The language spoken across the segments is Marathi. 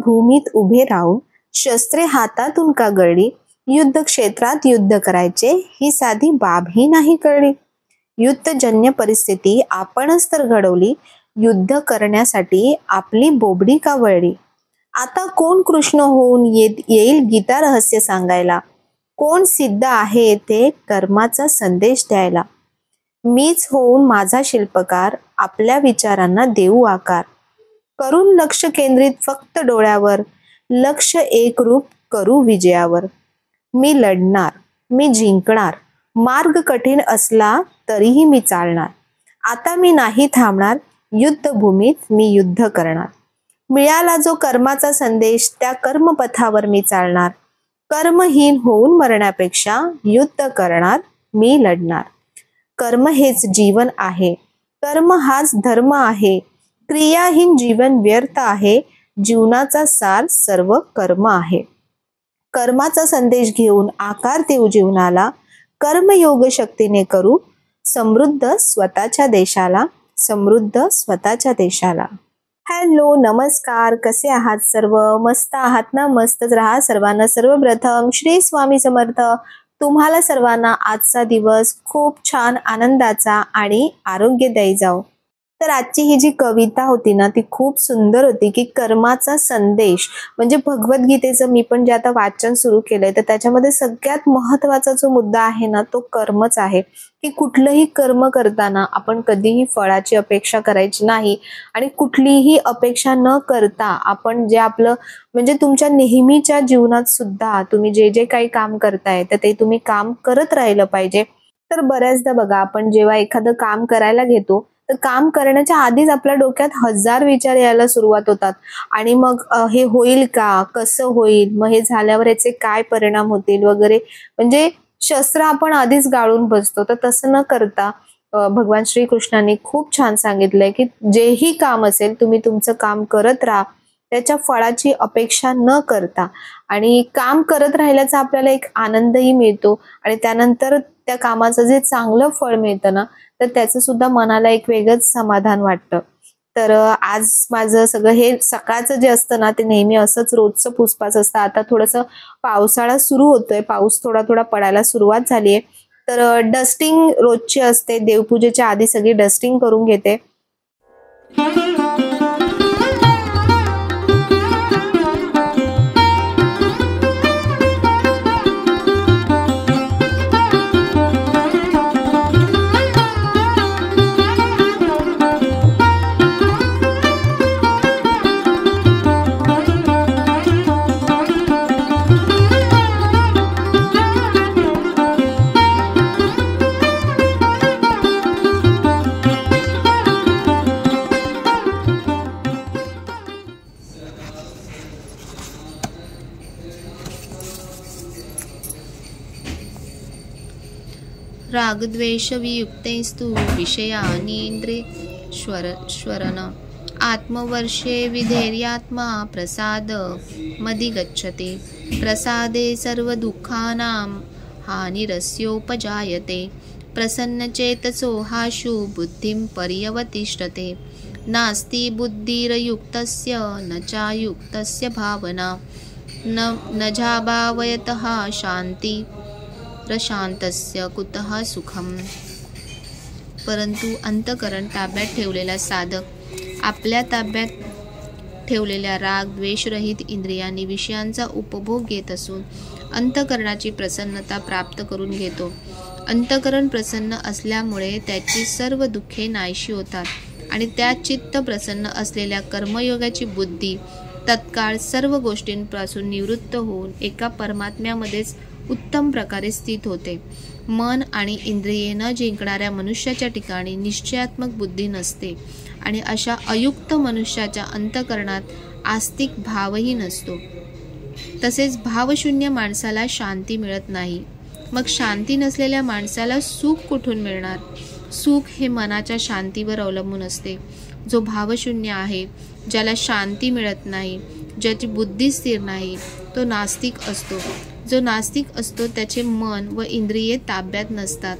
युद्धभूमीत उभे राहून शस्त्रे हातातून का गळली, युद्ध क्षेत्रात युद्ध करायचे ही साधी बाबही नाही कळली. युद्धजन्य परिस्थिती आपणच तर घडवली, युद्ध करण्यासाठी आपली बोबडी का वळली. आता कोण कृष्ण होऊन येईल गीता रहस्य सांगायला, कोण सिद्ध आहे येथे कर्माचा संदेश द्यायला. मीच होऊन माझा शिल्पकार, आपल्या विचारांना देऊ आकार. करून लक्ष केंद्रित फक्त डोळ्यावर, लक्ष एकरूप करू विजयावर. मी लढणार, मी जिंकणार, मार्ग कठीण असला तरीही मी चालणार. आता मी नाही थांबणार, युद्धभूमीत मी युद्ध करणार. मिळाला जो कर्माचा संदेश, त्या कर्मपथावर मी चालणार. कर्महीन होऊन मरण्यापेक्षा युद्ध करणार, मी लढणार. कर्म हेच जीवन आहे, कर्म हाच धर्म आहे. क्रियाहीन जीवन व्यर्थ आहे, जीवनाचा सार सर्व कर्म आहे. कर्माचा संदेश घेऊन आकार देऊ जीवनाला, कर्मयोग शक्तीने करू समृद्ध स्वतःच्या देशाला, समृद्ध स्वतःच्या देशाला. हॅलो, नमस्कार, कसे आहात सर्व? मस्त आहात ना? मस्तच राहा. सर्वांना सर्वप्रथम श्री स्वामी समर्थ. तुम्हाला सर्वांना आजचा दिवस खूप छान आनंदाचा आणि आरोग्यदायी जाओ. तर आजची ही जी कविता होती ना, ती खूप सुंदर होती की कर्माचा संदेश. म्हणजे भगवद्गीतेचं मी पण जे आता वाचन सुरू केलंय, तर त्याच्यामध्ये सगळ्यात महत्त्वाचा जो मुद्दा आहे ना, तो कर्मच आहे. की कुठलंही कर्म करताना आपण कधीही फळाची अपेक्षा करायची नाही, आणि कुठलीही अपेक्षा न करता आपण जे आपलं म्हणजे तुमच्या नेहमीच्या जीवनात सुद्धा तुम्ही जे जे काही काम करताय तर ते तुम्ही काम करत राहिलं पाहिजे. तर बऱ्याचदा बघा, आपण जेव्हा एखादं काम करायला घेतो तर काम करण्याच्या आधीच आपल्या डोक्यात हजार विचार यायला सुरुवात होतात. आणि मग हे होईल का, कसं होईल, मग हे झाल्यावर याचे काय परिणाम होतील वगैरे. म्हणजे शस्त्र आपण आधीच गाळून बसतो. तर तसं न करता भगवान श्रीकृष्णांनी खूप छान सांगितलंय की जेही काम असेल तुम्ही तुमचं काम करत राहा, त्याच्या फळाची अपेक्षा न करता. आणि काम करत राहिल्याचा आपल्याला एक आनंदही मिळतो, आणि त्यानंतर त्या कामाचं जे चांगलं फळ मिळतं ना, तर त्याचं सुद्धा मनाला एक वेगळंच समाधान वाटतं. तर आज माझं सगळं हे सकाळचं जे असतं ना, ते नेहमी असंच रोजचं पुसपास असतं. आता थोडंसं पावसाळा सुरू होतोय, पाऊस थोडा थोडा पडायला सुरुवात झाली आहे. तर डस्टिंग रोजची असते, देवपूजेच्या आधी सगळी डस्टिंग करून घेते. रागद्वेषवियुक्तैस्तु विषयानीन्द्रियेष्वरन् आत्मवर्षे विधेर्यात्मा प्रसाद मदिगच्छति. प्रसादे सर्वदुःखानां हानिरस्योपजायते. प्रसन्नचेतसो हाशु बुद्धिं पर्यवतिष्ठते. नास्ति बुद्धिर्युक्तस्य न चायुक्तस्य भावना. न जाभावयतः शान्ति प्रशांतस्य कुतः सुखम. परंतु अंतकरण ताब्यात ठेवलेला साधक आपल्या ताब्यात ठेवलेल्या राग द्वेषरहित इंद्रियांनी विषयांचा उपभोग घेत असून अंतकरणाची प्रसन्नता प्राप्त करून घेतो. अंतकरण प्रसन्न असल्यामुळे त्याची सर्व दुःखे नाहीशी होतात, आणि त्या चित्त प्रसन्न असलेल्या कर्मयोगाची बुद्धी तत्काळ सर्व गोष्टींपासून निवृत्त होऊन एका परमात्म्यामध्येच उत्तम प्रकारे स्थित होते. मन आणि इंद्रिये न जिंकणाऱ्या मनुष्याच्या ठिकाणी निश्चयात्मक बुद्धी नसते, आणि अशा अयुक्त मनुष्याच्या अंतकरणात आस्तिक भावही नसतो. तसेच भावशून्य माणसाला शांती मिळत नाही. मग शांती नसलेल्या माणसाला सुख कुठून मिळणार? सुख हे मनाच्या शांतीवर अवलंबून असते. जो भावशून्य आहे, ज्याला शांती मिळत नाही, ज्याची बुद्धी स्थिर नाही, तो नास्तिक असतो. जो नास्तिक असतो त्याचे मन व इंद्रिये ताब्यात नसतात.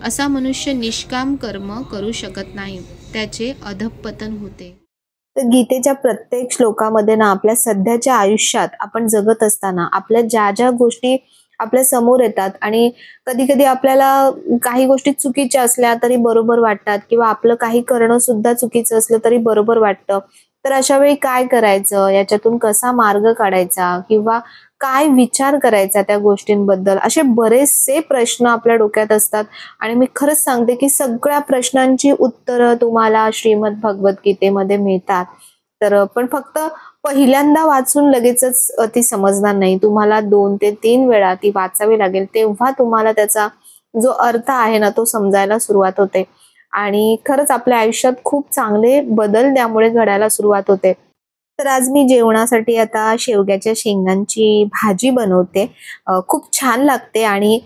असा मनुष्य निष्काम कर्म करू शकत नाही, त्याचे अधःपतन होते. तर गीतेच्या प्रत्येक श्लोकामध्ये ना आपल्या सध्याच्या आयुष्यात आपण जगत असताना आपल्या ज्या ज्या गोष्टी आपल्या समोर येतात आणि कधी कधी आपल्याला काही गोष्टी चुकीच्या असल्या तरी बरोबर वाटतात किंवा आपलं काही करणं सुद्धा चुकीचं असलं तरी बरोबर वाटतं. तर अशा वेळी काय करायचं, याच्यातून कसा मार्ग काढायचा किंवा काय विचार करायचा त्या गोष्टींबद्दल, असे बरेचसे प्रश्न आपल्या डोक्यात असतात. आणि मी खरंच सांगते की सगळ्या प्रश्नांची उत्तरं तुम्हाला श्रीमद भगवद्गीतेमध्ये मिळतात. तर पण फक्त पहिल्यांदा वाचून लगेचच ती समजणार नाही. तुम्हाला 2 ते 3 वेळा ती वाचावी लागेल. तेव्हा तुम्हाला त्याचा जो अर्थ आहे ना तो समजायला सुरुवात होते. आणि खरंच आपल्या आयुष्यात खूप चांगले बदल त्यामुळे घडायला सुरुवात होते. तर आज मी जेवणासाठी आता शेवग्याच्या शेंगांची भाजी बनवते. खूप छान लागते आणि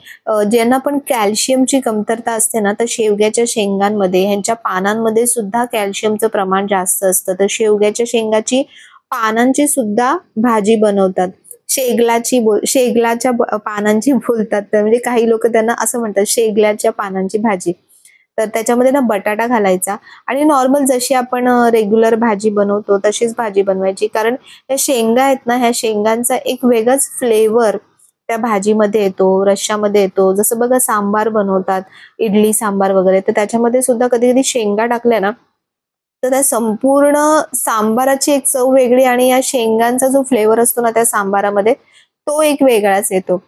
ज्यांना पण कॅल्शियमची कमतरता असते ना, तर शेवग्याच्या शेंगांमध्ये, ह्यांच्या पानांमध्ये सुद्धा कॅल्शियमचं प्रमाण जास्त असतं. तर शेवग्याच्या शेंगाची पानांची सुद्धा भाजी बनवतात. शेगलाच्या पानांची बोलतात. तर म्हणजे काही लोक त्यांना असं म्हणतात, शेगलाच्या पानांची भाजी. तर त्याच्यामध्ये ना बटाटा घालायचा आणि नॉर्मल जशी आपण रेग्युलर भाजी बनवतो तशीच भाजी बनवायची. कारण या शेंगा आहेत ना, ह्या शेंगांचा एक वेगळाच फ्लेवर त्या भाजीमध्ये येतो, रश्श्यामध्ये येतो. जसं बघा सांबार बनवतात, इडली सांबार वगैरे, तर त्याच्यामध्ये सुद्धा कधी कधी शेंगा टाकल्या ना, तर त्या संपूर्ण सांबाराची एक चव वेगळी आणि या शेंगांचा जो फ्लेवर असतो ना त्या सांबारामध्ये, तो एक वेगळाच येतो.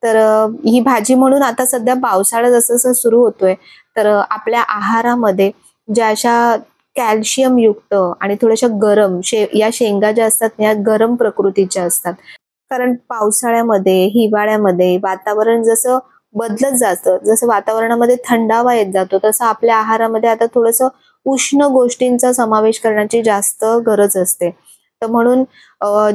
तर ही भाजी म्हणून आता सध्या पावसाळा जसं जसं सुरू होतोय, तर आपल्या आहारामध्ये ज्या अशा कॅल्शियम युक्त आणि थोड्याशा गरम या शेंगा ज्या असतात ना, या गरम प्रकृतीच्या असतात. कारण पावसाळ्यामध्ये, हिवाळ्यामध्ये वातावरण जसं बदलत जातं, जसं वातावरणामध्ये थंडावा येत जातो, तसं आपल्या आहारामध्ये आता थोडंसं उष्ण गोष्टींचा समावेश करण्याची जास्त गरज असते. तर म्हणून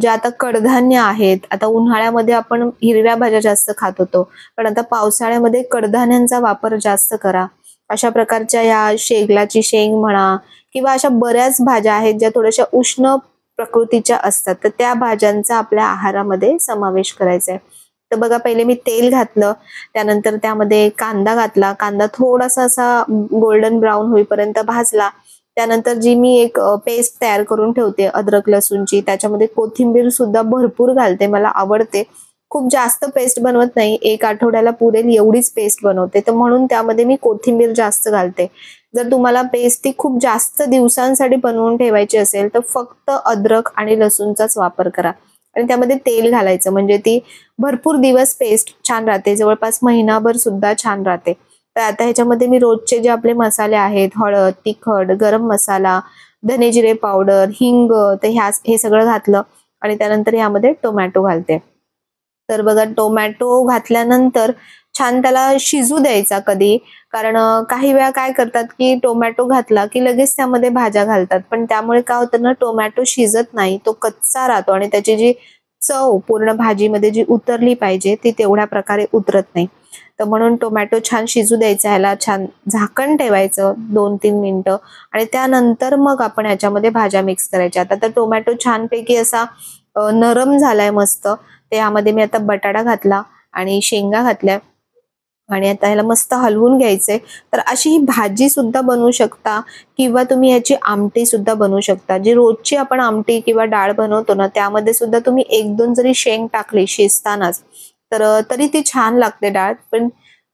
ज्या आता कडधान्य आहेत, आता उन्हाळ्यामध्ये आपण हिरव्या भाज्या जास्त खात होतो, पण आता पावसाळ्यामध्ये कडधान्यांचा वापर जास्त करा. अशा प्रकारच्या या शेगलाची शेंग म्हणा किंवा अशा बऱ्याच भाज्या आहेत ज्या थोड्याशा उष्ण प्रकृतीच्या असतात, तर त्या भाज्यांचा आपल्या आहारामध्ये समावेश करायचा आहे. तर बघा, पहिले मी तेल घातलं, त्यानंतर त्यामध्ये कांदा घातला. कांदा थोडासा असा गोल्डन ब्राऊन होईपर्यंत भाजला. त्यानंतर जी मी एक पेस्ट तयार करून ठेवते अद्रक लसूणची, त्याच्यामध्ये कोथिंबीर सुद्धा भरपूर घालते, मला आवडते. खूप जास्त पेस्ट बनवत नाही, 1 आठवड्याला पुरेल एवढीच पेस्ट बनवते, तर म्हणून त्यामध्ये मी कोथिंबीर जास्त घालते. जर तुम्हाला पेस्ट ती खूप जास्त दिवसांसाठी बनवून ठेवायची असेल तर फक्त अद्रक आणि लसूणचाच वापर करा आणि त्यामध्ये तेल घालायचं, म्हणजे ती भरपूर दिवस पेस्ट छान राहते, जवळपास महिनाभर सुद्धा छान राहते. तर आता ह्याच्यामध्ये मी रोजचे जे आपले मसाले आहेत, हळद, तिखट, गरम मसाला, धने जिरे पावडर, हिंग, तर हे सगळं घातलं आणि त्यानंतर यामध्ये टोमॅटो घालते. तर बघा, टोमॅटो घातल्यानंतर छान त्याला शिजू द्यायचा कधी. कारण काही वेळा काय करतात की टोमॅटो घातला की लगेच त्यामध्ये भाज्या घालतात, पण त्यामुळे काय होतं ना, टोमॅटो शिजत नाही, तो कच्चा राहतो आणि त्याची जी चव पूर्ण भाजीमध्ये जी उतरली पाहिजे ती तेवढ्या प्रकारे उतरत नाही. तर म्हणून टोमॅटो छान शिजू द्यायचा, ह्याला छान झाकण ठेवायचं 2-3 मिनिटं आणि त्यानंतर मग आपण ह्याच्यामध्ये भाज्या मिक्स करायच्या. आता तर टोमॅटो छानपैकी असा नरम झालाय मस्त. त्यामध्ये मी आता बटाटा घातला आणि शेंगा घातल्या आणि आता ह्याला मस्त हलवून घ्यायचंय. तर अशी ही भाजी सुद्धा बनवू शकता किंवा तुम्ही याची आमटी सुद्धा बनवू शकता. जी रोजची आपण आमटी किंवा डाळ बनवतो ना, त्यामध्ये सुद्धा तुम्ही 1-2 जरी शेंग टाकली शिजतानाच, तर तरी ती छान लागते डाळ. पण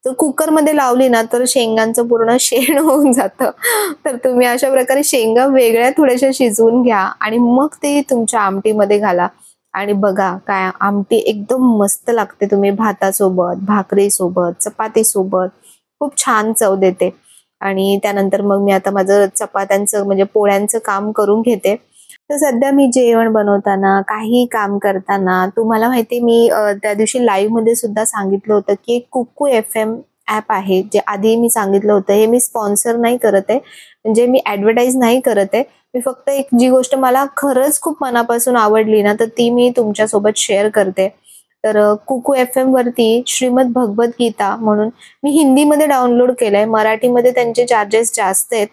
जर कुकरमध्ये लावली ना, तर शेंगांचं पूर्ण शेण होऊन जातं. तर तुम्ही अशा प्रकारे शेंगा वेगळ्या थोड्याशा शिजवून घ्या आणि मग ते तुमच्या आमटीमध्ये घाला. आणि बघा, काय आमटी एकदम मस्त लागते. तुम्ही भातासोबत, भाकरीसोबत, चपातीसोबत खूप छान चव देते. आणि त्यानंतर मग मी आता माझं चपात्यांचं म्हणजे पोळ्यांचं काम करून घेते. तर सध्या मी जेवण बनवताना, काही काम करताना, तुम्हाला माहिती मी त्या दिवशी लाईव्ह मध्ये सुद्धा सांगितलं होतं की कुकू FM ॲप आहे, जे आधी मी सांगितलं होतं. हे मी स्पॉन्सर नाही करत आहे, म्हणजे मी ॲडव्हर्टाइज नाही करत आहे. मी फक्त एक जी गोष्ट मला खरंच खूप मनापासून आवडली ना, तर ती मी तुमच्यासोबत शेअर करते. तर कुकू FM वरती श्रीमद भगवद्गीता म्हणून मी हिंदीमध्ये डाउनलोड केलंय. मराठीमध्ये त्यांचे चार्जेस जास्त आहेत,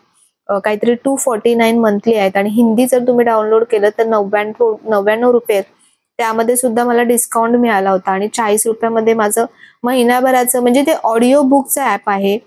काहीतरी 249 मंथली आहेत आणि हिंदी जर तुम्ही डाउनलोड केलं तर 99 रुपये आहेत. त्यामध्ये सुद्धा मला डिस्काउंट मिळाला होता आणि 40 रुपयामध्ये माझं महिनाभराचं, म्हणजे ते ऑडिओ बुकचं ॲप आहे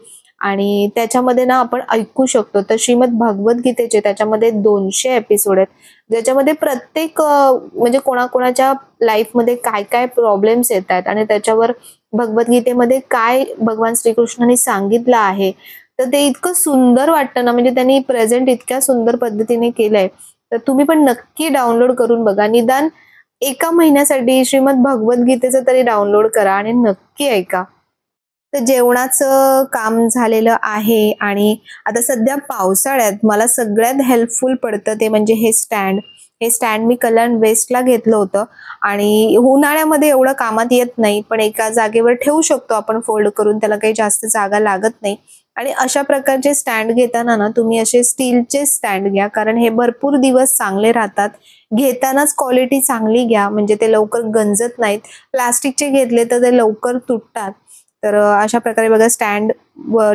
आणि त्याच्यामध्ये ना आपण ऐकू शकतो. तर श्रीमद भगवद्गीतेचे त्याच्यामध्ये 200 एपिसोड आहेत, ज्याच्यामध्ये प्रत्येक म्हणजे कोणाकोणाच्या लाईफमध्ये काय काय प्रॉब्लेम्स येत आहेत आणि त्याच्यावर भगवद्गीतेमध्ये काय भगवान श्रीकृष्णांनी सांगितलं आहे. तर ते इतकं सुंदर वाटतं ना, म्हणजे त्यांनी प्रेझेंट इतक्या सुंदर पद्धतीने केलंय. तर तुम्ही पण नक्की डाउनलोड करून बघा. निदान एका महिन्यासाठी श्रीमद भगवद्गीतेचं तरी डाउनलोड करा आणि नक्की ऐका. तर जेवणाचं काम झालेलं आहे आणि आता सध्या पावसाळ्यात मला सगळ्यात हेल्पफुल पडतं ते म्हणजे हे स्टँड. हे स्टँड मी कल्याण वेस्टला घेतलं होतं आणि उन्हाळ्यामध्ये एवढं कामात येत नाही, पण एका जागेवर ठेवू शकतो आपण फोल्ड करून, त्याला काही जास्त जागा लागत नाही. आणि अशा प्रकारचे स्टँड घेताना ना तुम्ही असे स्टीलचे स्टँड घ्या, कारण हे भरपूर दिवस चांगले राहतात. घेतानाच क्वालिटी चांगली घ्या, म्हणजे ते लवकर गंजत नाहीत. प्लास्टिकचे घेतले तर ते लवकर तुटतात. तर अशा प्रकारे बघा स्टँड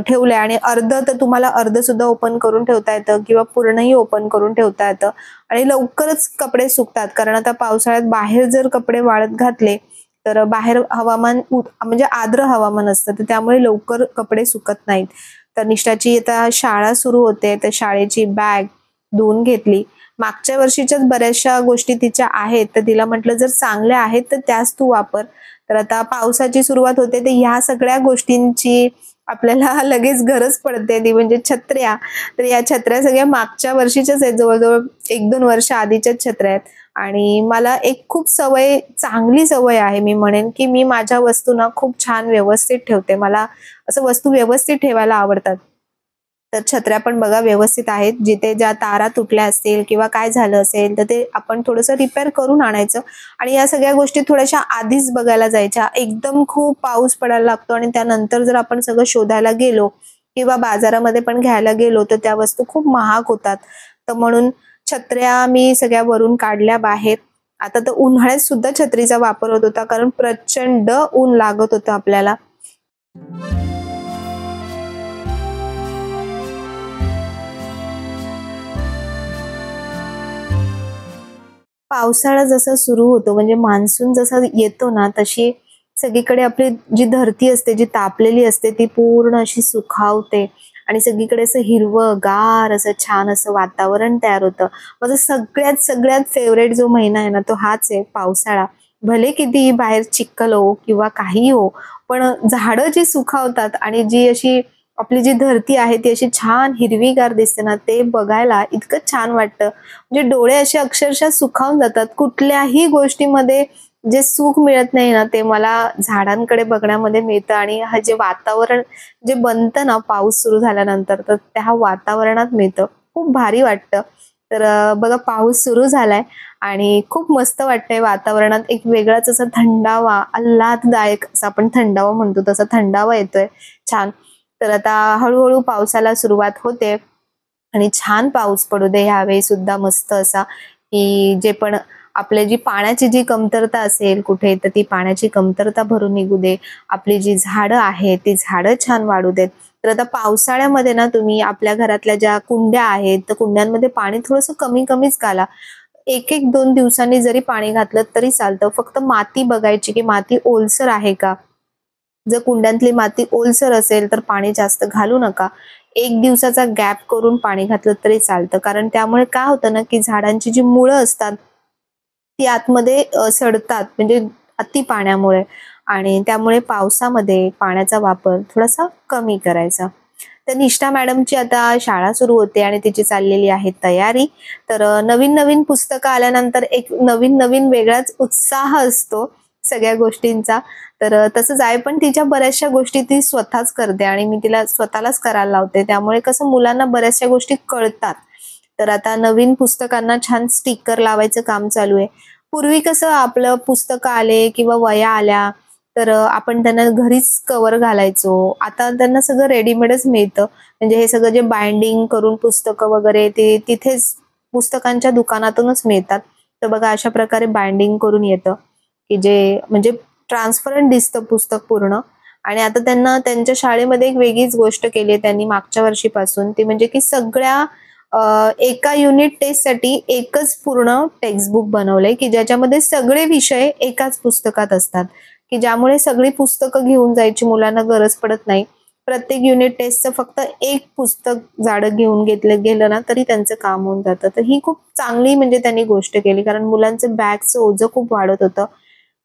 ठेवले आणि अर्ध तर तुम्हाला अर्ध सुद्धा ओपन करून ठेवता येतं किंवा पूर्णही ओपन करून ठेवता येतं आणि लवकरच कपडे सुकतात. कारण आता पावसाळ्यात बाहेर जर कपडे वाळत घातले तर बाहेर हवामान म्हणजे आर्द्र हवामान असतं, तर त्यामुळे लवकर कपडे सुकत नाहीत. तर निष्ठाची आता शाळा सुरू होते, तर शाळेची बॅग धुवून घेतली. मागच्या वर्षीच्याच बऱ्याचशा गोष्टी तिच्या आहेत, तर तिला म्हटलं जर चांगल्या आहेत तर त्याच तू वापर. तर आता पावसाची सुरुवात होते, तर ह्या सगळ्या गोष्टींची आपल्याला लगेच गरज पडते, ती म्हणजे छत्र्या. तर या छत्र्या सगळ्या मागच्या वर्षीच्याच आहेत, जवळजवळ 1-2 वर्ष आधीच्याच छत्र्या आहेत. आणि मला एक खूप चांगली सवय आहे, मी म्हणेन की मी माझ्या वस्तू ना खूप छान व्यवस्थित ठेवते. मला असं वस्तू व्यवस्थित ठेवायला आवडतात. तर छत्र्या पण बघा व्यवस्थित आहेत. जिथे ज्या तारा तुटल्या असतील किंवा काय झालं असेल तर ते आपण थोडंसं रिपेअर करून आणायचं. आणि या सगळ्या गोष्टी थोड्याशा आधीच बघायला जायच्या. एकदम खूप पाऊस पडायला लागतो आणि त्यानंतर जर आपण सगळं शोधायला गेलो किंवा बाजारामध्ये पण घ्यायला गेलो तर त्या वस्तू खूप महाग होतात. तर म्हणून छत्र्या मी सगळ्या वरून काढल्या बाहेर. आता तर उन्हाळ्यात सुद्धा छत्रीचा वापर होत होता, कारण प्रचंड ऊन लागत होतं आपल्याला. पावसाळा जसा सुरू होतो म्हणजे मान्सून जसा येतो ना, तशी सगळीकडे आपली जी धरती असते, जी तापलेली असते, ती पूर्ण अशी सुखावते आणि सगळीकडे असं हिरवंगार असं छान असं वातावरण तयार होतं. माझा सगळ्यात सगळ्यात फेवरेट जो महिना आहे ना, तो हाच आहे, पावसाळा. भले कितीही बाहेर चिखल हो किंवा काही हो, पण झाडं जी सुखावतात आणि जी अशी आपली जी धरती आहे ती अशी छान हिरवीगार दिसते ना, ते बघायला इतकं छान वाटतं. म्हणजे डोळे असे अक्षरशः सुखावून जातात. कुठल्याही गोष्टीमध्ये जे सुख मिळत नाही ना, ते मला झाडांकडे बघण्यामध्ये मिळतं. आणि हा जे वातावरण जे बनतं ना पाऊस सुरू झाल्यानंतर, तर त्या वातावरणात मिळतं. खूप भारी वाटतं. तर बघा पाऊस सुरू झालाय आणि खूप मस्त वाटतंय वातावरणात. एक वेगळाच असा थंडावा, आल्हाददायक असा आपण थंडावा म्हणतो, तसा थंडावा येतोय छान. तर आता हळूहळू पावसाला सुरुवात होते आणि छान पाऊस पडू दे ह्यावेळी सुद्धा मस्त असा, की जे पण आपली जी पाण्याची जी कमतरता असेल कुठे, तर ती पाण्याची कमतरता भरून निघू दे. आपली जी झाडं आहेत ती झाडं छान वाढू देत. तर आता पावसाळ्यामध्ये ना तुम्ही आपल्या घरातल्या ज्या कुंड्या आहेत, तर कुंड्यांमध्ये पाणी थोडंसं कमी कमीच घाला. 1-1, 2 दिवसांनी जरी पाणी घातलं तरी चालतं. फक्त माती बघायची की माती ओलसर आहे का. जर कुंड्यातली माती ओलसर असेल तर पाणी जास्त घालू नका. 1 दिवसाचा गॅप करून पाणी घातलं तरी चालतं. कारण त्यामुळे काय होतं ना, की झाडांची जी मुळं असतात ती आतमध्ये सडतात, म्हणजे अति पाण्यामुळे. आणि त्यामुळे पावसामध्ये पाण्याचा वापर थोडासा कमी करायचा. तर निष्ठा मॅडमची आता शाळा सुरू होते आणि तिची चाललेली आहे तयारी. तर नवीन नवीन पुस्तकं आल्यानंतर एक नवीन नवीन वेगळाच उत्साह असतो सगळ्या गोष्टींचा. तर तसंच आहे, पण तिच्या बऱ्याचशा गोष्टी ती स्वतःच करते आणि मी तिला स्वतःलाच करायला लावते. त्यामुळे कसं मुलांना बऱ्याचशा गोष्टी कळतात. तर आता नवीन पुस्तकांना छान स्टिकर लावायचं काम चालू आहे. पूर्वी कसं आपलं पुस्तकं आले किंवा वह्या आल्या तर आपण त्यांना घरीच कव्हर घालायचो. आता त्यांना सगळं रेडीमेडच मिळतं. म्हणजे हे सगळं जे बाइंडिंग करून पुस्तकं वगैरे ते तिथेच पुस्तकांच्या दुकानातूनच मिळतात. तर बघा अशा प्रकारे बाइंडिंग करून येतं, की जे म्हणजे ट्रान्सपरंट दिसतं पुस्तक पूर्ण. आणि आता त्यांना त्यांच्या शाळेमध्ये एक वेगळीच गोष्ट केली आहे त्यांनी मागच्या वर्षीपासून, ती म्हणजे की सगळ्या एका युनिट टेस्टसाठी एकच पूर्ण टेक्स्टबुक बनवलंय, की ज्याच्यामध्ये सगळे विषय एकाच पुस्तकात असतात, की ज्यामुळे सगळी पुस्तकं घेऊन जायची मुलांना गरज पडत नाही. प्रत्येक युनिट टेस्टचं फक्त एक पुस्तक जाडं घेऊन घेतलं गेलं ना तरी त्यांचं काम होऊन जातं. तर ही खूप चांगली म्हणजे त्यांनी गोष्ट केली, कारण मुलांचं बॅगचं ओझं खूप वाढत होतं.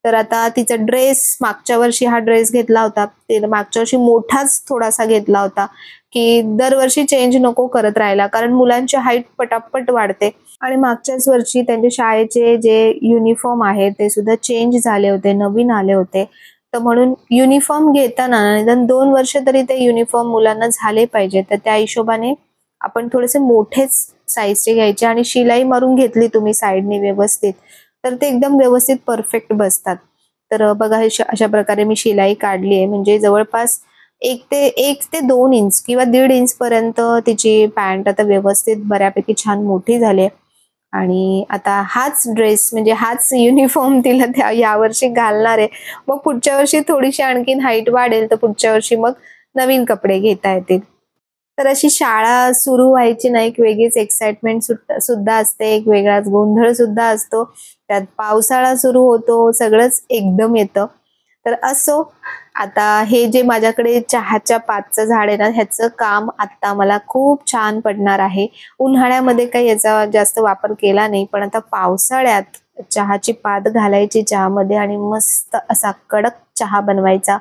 तर आता तिचा ड्रेस, मागच्या वर्षी हा ड्रेस घेतला होता, ते मागच्या वर्षी मोठाच थोडासा घेतला होता, की दरवर्षी चेंज नको करत राहायला, कारण मुलांची हाईट पटापट वाढते. आणि मागच्याच वर्षी त्यांच्या शाळेचे जे युनिफॉर्म आहे ते सुद्धा चेंज झाले होते, नवीन आले होते. तर म्हणून युनिफॉर्म घेताना निदान 2 वर्ष तरी ते युनिफॉर्म मुलांना झाले पाहिजे. तर त्या हिशोबाने आपण थोडेसे मोठेच साईजचे घ्यायचे आणि शिलाई मारून घेतली तुम्ही साईडने व्यवस्थित, तर ते एकदम व्यवस्थित परफेक्ट बसतात. तर बघा अशा प्रकारे मी शिलाई काढली आहे, म्हणजे जवळपास 1 ते 2 इंच किंवा 1.5 इंच पर्यंत तिची पॅन्ट आता व्यवस्थित बऱ्यापैकी छान मोठी झाली आहे. आणि आता हाच ड्रेस म्हणजे हाच युनिफॉर्म तिला यावर्षी घालणार आहे. मग पुढच्या वर्षी थोडीशी आणखीन हाईट वाढेल, तर पुढच्या वर्षी मग नवीन कपडे घेता येतील. तर अशी शाळा सुरू व्हायची ना, एक वेगळीच एक्साइटमेंट सुद्धा असते, एक वेगळाच गोंधळ सुद्धा असतो. त्यात पावसाळा सुरू होतो, सगळंच एकदम येतं. तर असो, आता हे जे माझ्याकडे चहाच्या पातचं झाड आहे ना, ह्याचं काम आता मला खूप छान पडणार आहे. उन्हाळ्यामध्ये काही याचा जास्त वापर केला नाही, पण आता पावसाळ्यात चहाची पात घालायची चहामध्ये आणि मस्त असा कडक चहा बनवायचा.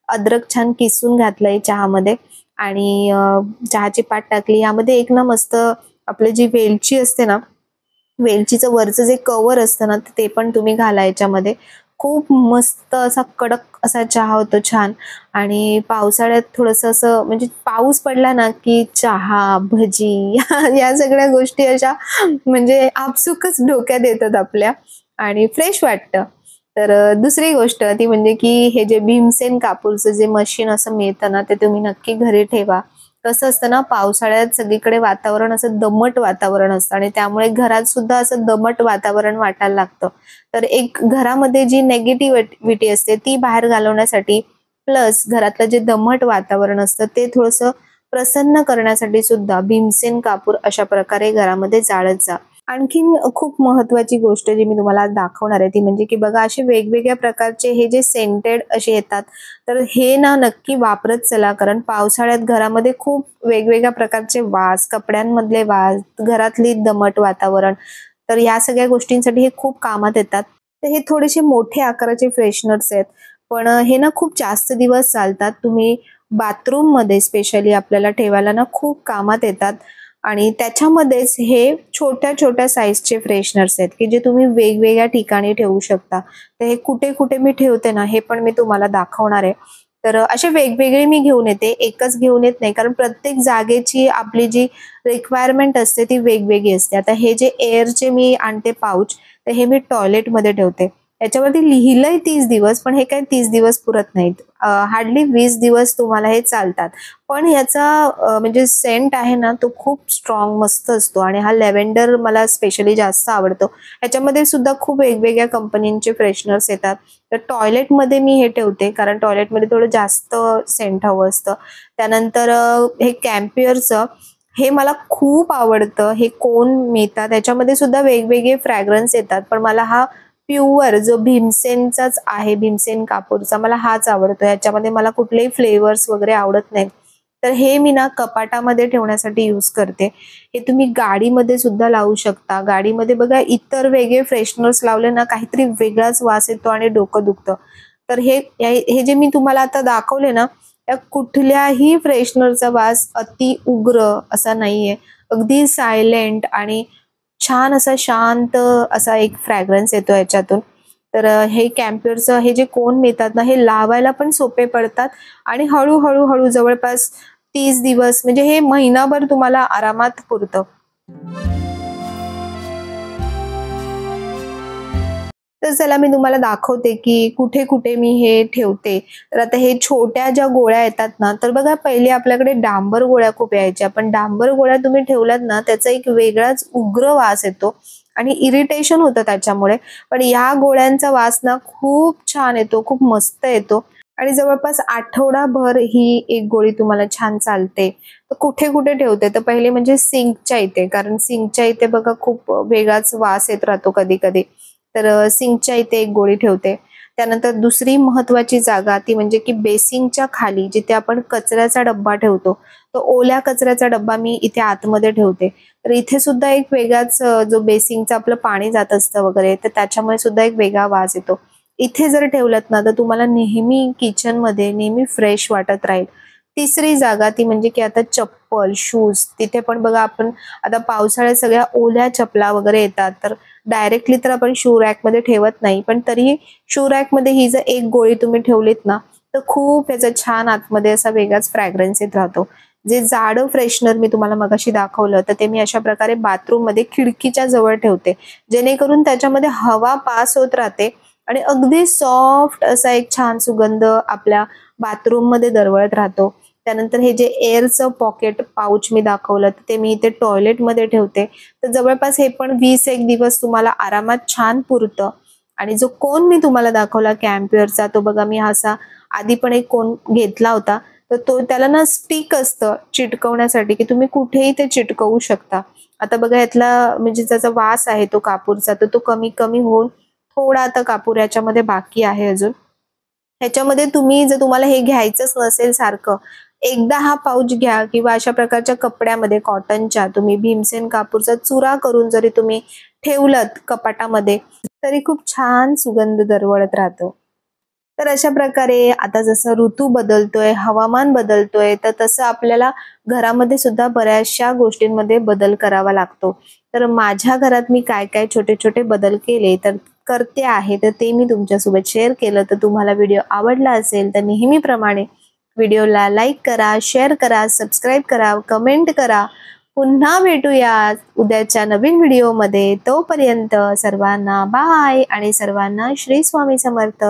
अद्रक छान किसून घातलंय चहामध्ये आणि चहाची पात टाकली. यामध्ये एक ना मस्त आपली जी वेलची असते ना, वेलचीचं वरचं जे कव्हर असतं ना, ते पण तुम्ही घाला याच्यामध्ये. खूप मस्त असा कडक असा चहा होतो छान. आणि पावसाळ्यात थोडंसं असं म्हणजे पाऊस पडला ना, की चहा, भजी या सगळ्या गोष्टी अशा म्हणजे आपसुकच डोक्यात येतात आपल्या आणि फ्रेश वाटतं. तर दुसरी गोष्ट ती म्हणजे की हे जे भीमसेन कापूरचं जे मशीन असं मिळतं ना, ते तुम्ही नक्की घरी ठेवा. कसं असतं ना, पावसाळ्यात सगळीकडे वातावरण असं दमट वातावरण असतं आणि त्यामुळे घरात सुद्धा असं दमट वातावरण वाटायला लागतं. तर एक घरामध्ये जी निगेटिव्हिटी असते ती बाहेर घालवण्यासाठी प्लस घरातलं जे दमट वातावरण असतं ते थोडंसं प्रसन्न करण्यासाठी सुद्धा भीमसेन कापूर अशा प्रकारे घरामध्ये जाळत जा. आणखीन खूप महत्वाची गोष्ट जी मी तुम्हाला आज दाखवणार आहे ती म्हणजे की बघा, असे वेगवेगळ्या प्रकारचे हे जे सेंटेड असे येतात, तर हे ना नक्की वापरत चला, कारण पावसाळ्यात घरामध्ये खूप वेगवेगळ्या प्रकारचे वास, कपड्यांमधले वास, घरातली दमट वातावरण, तर या सगळ्या गोष्टींसाठी हे खूप कामात येतात. तर हे थोडेसे मोठे आकाराचे फ्रेशनर्स आहेत, पण हे ना खूप जास्त दिवस चालतात. तुम्ही बाथरूम मध्ये स्पेशली आपल्याला ठेवायला ना खूप कामात येतात. आणि त्याच्यामध्येच हे छोट्या छोट्या साईजचे फ्रेशनर्स आहेत, की जे तुम्ही वेगवेगळ्या ठिकाणी ठेवू शकता. तर हे कुठे कुठे मी ठेवते ना, हे पण मी तुम्हाला दाखवणार आहे. तर असे वेगवेगळे मी घेऊन येते, एकच घेऊन येत नाही, कारण प्रत्येक जागेची आपली जी रिक्वायरमेंट असते ती वेगवेगळी असते. आता हे जे एअरचे मी आणते पाऊच, तर हे मी टॉयलेटमध्ये ठेवते. याच्यावरती लिहिलंय 30 दिवस, पण हे काही 30 दिवस पुरत नाहीत. हार्डली 20 दिवस तुम्हाला हे चालतात. पण याचा म्हणजे सेंट आहे ना, तो खूप स्ट्रॉंग मस्त असतो आणि हा लॅव्हेंडर मला स्पेशली जास्त आवडतो. ह्याच्यामध्ये सुद्धा खूप वेगवेगळ्या कंपनीचे फ्रेशनर्स येतात. तर टॉयलेटमध्ये मी हे ठेवते, कारण टॉयलेटमध्ये थोडं जास्त सेंट हवं असतं. त्यानंतर हे कॅम्पियरचं हे मला खूप आवडतं. हे कोन मिळतात, त्याच्यामध्ये सुद्धा वेगवेगळे फ्रॅग्रन्स येतात, पण मला हा प्युअर जो भीमसेनचाच आहे, भीमसेन कापूरचा, मला हाच आवडतो. ह्याच्यामध्ये मला कुठलेही फ्लेवर्स वगैरे आवडत नाहीत. तर हे मी ना कपाटामध्ये ठेवण्यासाठी यूज करते. हे तुम्ही गाडीमध्ये सुद्धा लावू शकता. गाडीमध्ये बघा, इतर वेगळे फ्रेशनर्स लावले ना काहीतरी वेगळाच वास येतो आणि डोकं दुखतं. तर हे जे मी तुम्हाला आता दाखवले ना, त्या कुठल्याही फ्रेशनरचा वास अति उग्र असा नाहीये. अगदी सायलेंट आणि छान असा शांत असा एक फ्रॅग्रन्स येतो याच्यातून. तर हे कॅम्प्युअरचं हे जे कोन मिळतात ना, हे लावायला पण सोपे पडतात आणि हळू जवळपास 30 दिवस म्हणजे हे महिनाभर तुम्हाला आरामात पुरतं. तर चला मी तुम्हाला दाखवते की कुठे-कुठे मी हे ठेवते. तर आता हे छोट्या ज्या गोळ्या येतात ना, तर बघा पहिले आपल्याकडे डांबर गोळ्या खूप यायच्या. पण डांबर गोळ्या तुम्ही ठेवल्यात ना, त्याचा एक वेगळाच उग्र वास येतो आणि इरिटेशन होतं त्याच्यामुळे. पण या गोळ्यांचा वास ना खूप छान येतो, खूप मस्त येतो आणि जवळपास आठवडाभर ही एक गोळी तुम्हाला छान चालते. तर कुठे-कुठे ठेवते, तर पहिले म्हणजे सिंकच्या इथे, कारण सिंकच्या इथे बघा खूप वेगळाच वास येत राहतो कधी-कधी. तर सिंकच्या इथे एक गोळी ठेवते. त्यानंतर दुसरी महत्वाची जागा ती म्हणजे की बेसिंगच्या खाली जिथे आपण कचऱ्याचा डब्बा ठेवतो, तो ओल्या कचऱ्याचा डब्बा मी इथे आतमध्ये ठेवते. तर इथे सुद्धा एक वेगळाच जो बेसिंगचं आपलं पाणी जात असतं वगैरे, तर त्याच्यामुळे सुद्धा एक वेगळा वास येतो. इथे जर ठेवलत ना तर तुम्हाला नेहमी किचनमध्ये नेहमी फ्रेश वाटत राहील. तिसरी जागा ती म्हणजे की आता चप्पल, शूज तिथे पण बघा आपण आता पावसाळ्यात सगळ्या ओल्या चपला वगैरे येतात, तर डायरेक्टली तर आपण शू रॅकमध्ये ठेवत नाही, पण तरीही शू रॅकमध्ये ही जर एक गोळी तुम्ही ठेवलीत ना, तर खूप याचा छान आतमध्ये असा वेगळाच फ्रॅग्रन्स येत राहतो. जे जाडं फ्रेशनर मी तुम्हाला मगाशी दाखवलं, तर ते मी अशा प्रकारे बाथरूममध्ये खिडकीच्या जवळ ठेवते, जेणेकरून त्याच्यामध्ये हवा पास होत राहते आणि अगदी सॉफ्ट असा एक छान सुगंध आपल्या बाथरूममध्ये दरवळत राहतो. त्यानंतर हे जे एअरचं पॉकेट पाउच मी दाखवलं, ते मी इथे टॉयलेटमध्ये ठेवते. तर जवळपास हे पण 20 दिवस तुम्हाला आरामात छान पुरतं. आणि जो कोन मी तुम्हाला दाखवला कॅम्प्युअरचा, तो बघा मी असा आधी पण एक कोन घेतला होता. तर तो त्याला ना स्टिक असतं चिटकवण्यासाठी, की तुम्ही कुठेही ते चिटकवू शकता. आता बघा यातला म्हणजे ज्याचा वास आहे तो कापूरचा, तर तो कमी कमी होऊन थोडा आता कापूर याच्यामध्ये बाकी आहे अजून. ह्याच्यामध्ये तुम्ही जर तुम्हाला हे घ्यायचंच नसेल सारखं, एकदा हा पाऊच घ्या किंवा अशा प्रकारच्या कपड्यामध्ये कॉटनच्या तुम्ही भीमसेन कापूरचा चुरा करून जरी तुम्ही ठेवलत कपाटामध्ये, तरी खूप छान सुगंध दरवळत राहतो. तर अशा प्रकारे आता जसं ऋतू बदलतोय, हवामान बदलतोय, तर तसं आपल्याला घरामध्ये सुद्धा बऱ्याचशा गोष्टींमध्ये बदल करावा लागतो. तर माझ्या घरात मी काय काय छोटे छोटे बदल केले तर करते आहे, तर ते मी तुमच्यासोबत शेअर केलं. तर तुम्हाला व्हिडिओ आवडला असेल तर नेहमीप्रमाणे व्हिडिओला लाईक करा, शेअर करा, सबस्क्राईब करा, कमेंट करा. पुन्हा भेटूया उद्याच्या नवीन व्हिडिओमध्ये. तोपर्यंत सर्वांना बाय आणि सर्वांना श्री स्वामी समर्थ.